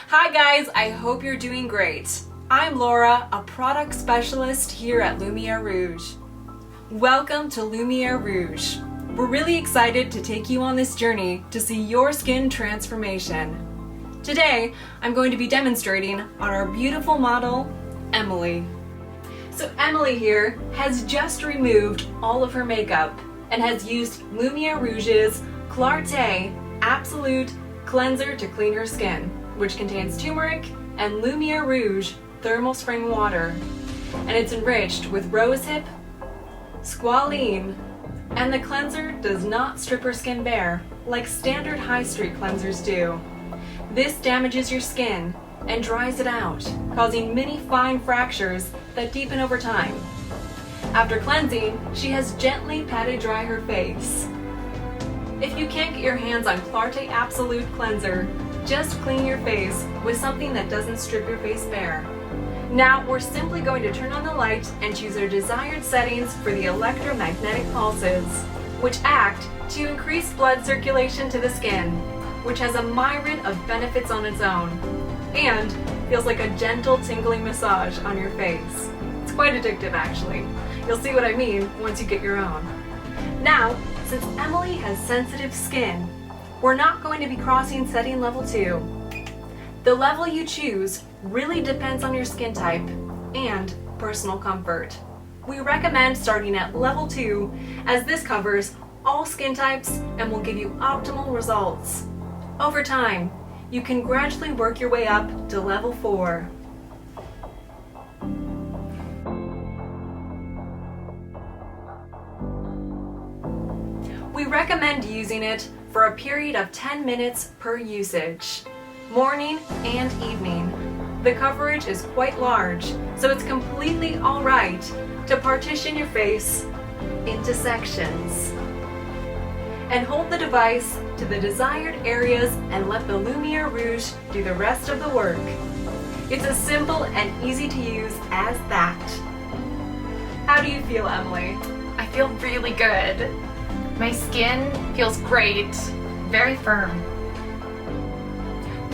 Hi guys, I hope you're doing great. I'm Laura, a product specialist here at Lumière Rouge. Welcome to Lumière Rouge. We're really excited to take you on this journey to see your skin transformation. Today, I'm going to be demonstrating on our beautiful model, Emily. So Emily here has just removed all of her makeup and has used Lumière Rouge's Clarté Absolute Cleanser to clean her skin, which contains turmeric and Lumière Rouge thermal spring water. And it's enriched with rosehip, squalene, and the cleanser does not strip her skin bare like standard high street cleansers do. This damages your skin and dries it out, causing many fine fractures that deepen over time. After cleansing, she has gently patted dry her face. If you can't get your hands on Clarté Absolute Cleanser, just clean your face with something that doesn't strip your face bare. Now we're simply going to turn on the light and choose our desired settings for the electromagnetic pulses, which act to increase blood circulation to the skin, which has a myriad of benefits on its own, and feels like a gentle tingling massage on your face. It's quite addictive actually. You'll see what I mean once you get your own. Now, since Emily has sensitive skin, we're not going to be crossing setting level 2. The level you choose really depends on your skin type and personal comfort. We recommend starting at level 2 as this covers all skin types and will give you optimal results. Over time, you can gradually work your way up to level 4. We recommend using it for a period of 10 minutes per usage, morning and evening. The coverage is quite large, so it's completely alright to partition your face into sections. And hold the device to the desired areas and let the Lumière Rouge do the rest of the work. It's as simple and easy to use as that. How do you feel, Emily? I feel really good. My skin feels great, very firm.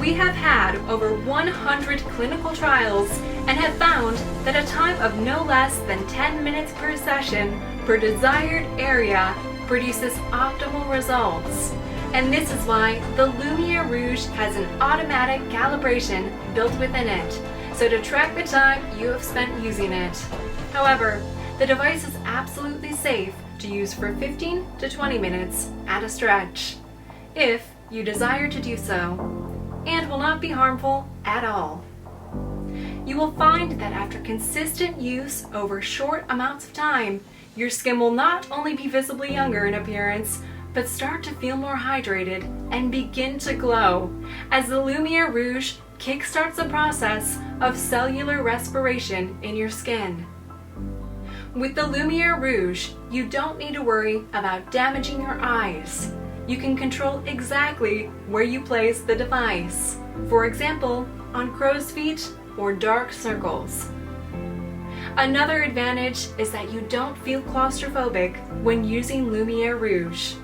We have had over 100 clinical trials and have found that a time of no less than 10 minutes per session per desired area produces optimal results. And this is why the Lumière Rouge has an automatic calibration built within it, so to track the time you have spent using it. However, the device is absolutely safe to use for 15 to 20 minutes at a stretch, if you desire to do so, and will not be harmful at all. You will find that after consistent use over short amounts of time, your skin will not only be visibly younger in appearance, but start to feel more hydrated and begin to glow, as the Lumière Rouge kickstarts the process of cellular respiration in your skin. With the Lumière Rouge, you don't need to worry about damaging your eyes. You can control exactly where you place the device. For example, on crow's feet or dark circles. Another advantage is that you don't feel claustrophobic when using Lumière Rouge.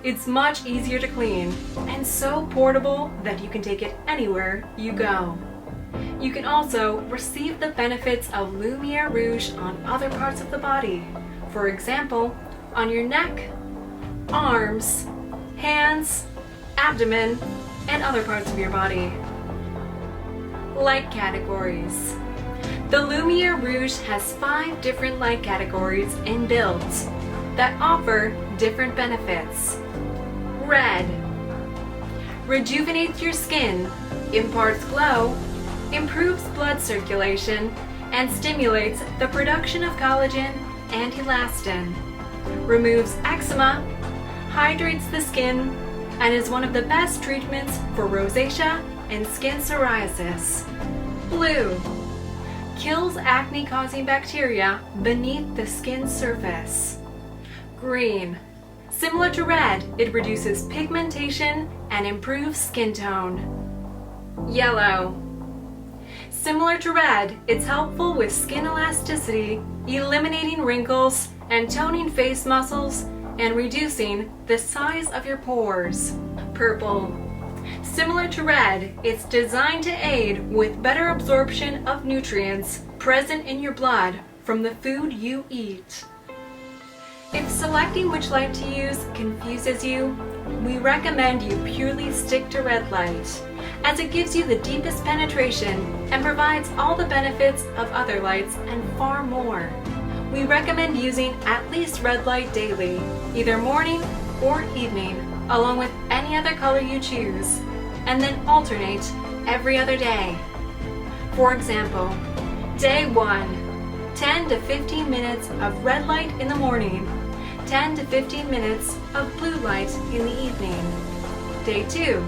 It's much easier to clean and so portable that you can take it anywhere you go. You can also receive the benefits of Lumière Rouge on other parts of the body. For example, on your neck, arms, hands, abdomen, and other parts of your body. Light categories. The Lumière Rouge has 5 different light categories inbuilt that offer different benefits. Red rejuvenates your skin, imparts glow, improves blood circulation, and stimulates the production of collagen and elastin, removes eczema, hydrates the skin, and is one of the best treatments for rosacea and skin psoriasis. Blue kills acne-causing bacteria beneath the skin's surface. Green. Similar to red, it reduces pigmentation and improves skin tone. Yellow. Similar to red, it's helpful with skin elasticity, eliminating wrinkles and toning face muscles and reducing the size of your pores. Purple Similar to red, it's designed to aid with better absorption of nutrients present in your blood from the food you eat. If selecting which light to use confuses you, we recommend you purely stick to red light, as it gives you the deepest penetration and provides all the benefits of other lights and far more. We recommend using at least red light daily, either morning or evening, along with any other color you choose, and then alternate every other day. For example, day 1, 10 to 15 minutes of red light in the morning, 10 to 15 minutes of blue light in the evening. Day 2,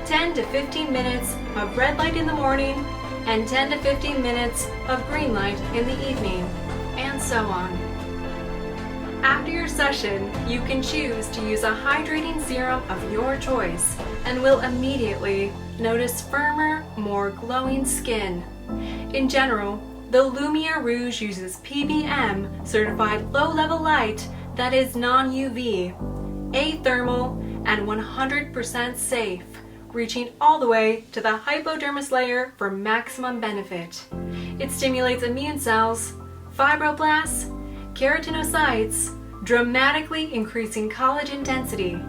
10 to 15 minutes of red light in the morning and 10 to 15 minutes of green light in the evening, and so on. After your session, you can choose to use a hydrating serum of your choice and will immediately notice firmer, more glowing skin. In general, the Lumière Rouge uses PBM certified low-level light that is non-UV, athermal, and 100% safe, reaching all the way to the hypodermis layer for maximum benefit. It stimulates immune cells, fibroblasts, keratinocytes, dramatically increasing collagen density,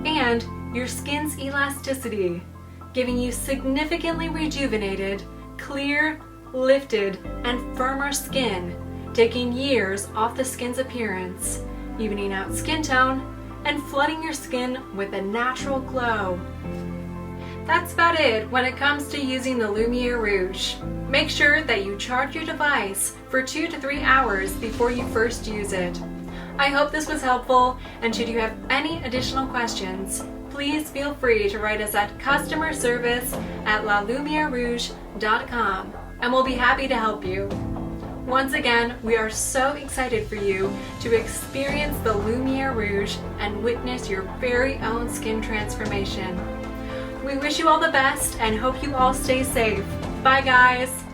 and your skin's elasticity, giving you significantly rejuvenated, clear, lifted, and firmer skin, taking years off the skin's appearance, evening out skin tone, and flooding your skin with a natural glow. That's about it when it comes to using the Lumière Rouge. Make sure that you charge your device for 2 to 3 hours before you first use it. I hope this was helpful, and should you have any additional questions, please feel free to write us at customerservice@lalumiererouge.com, and we'll be happy to help you. Once again, we are so excited for you to experience the Lumière Rouge and witness your very own skin transformation. We wish you all the best and hope you all stay safe. Bye guys!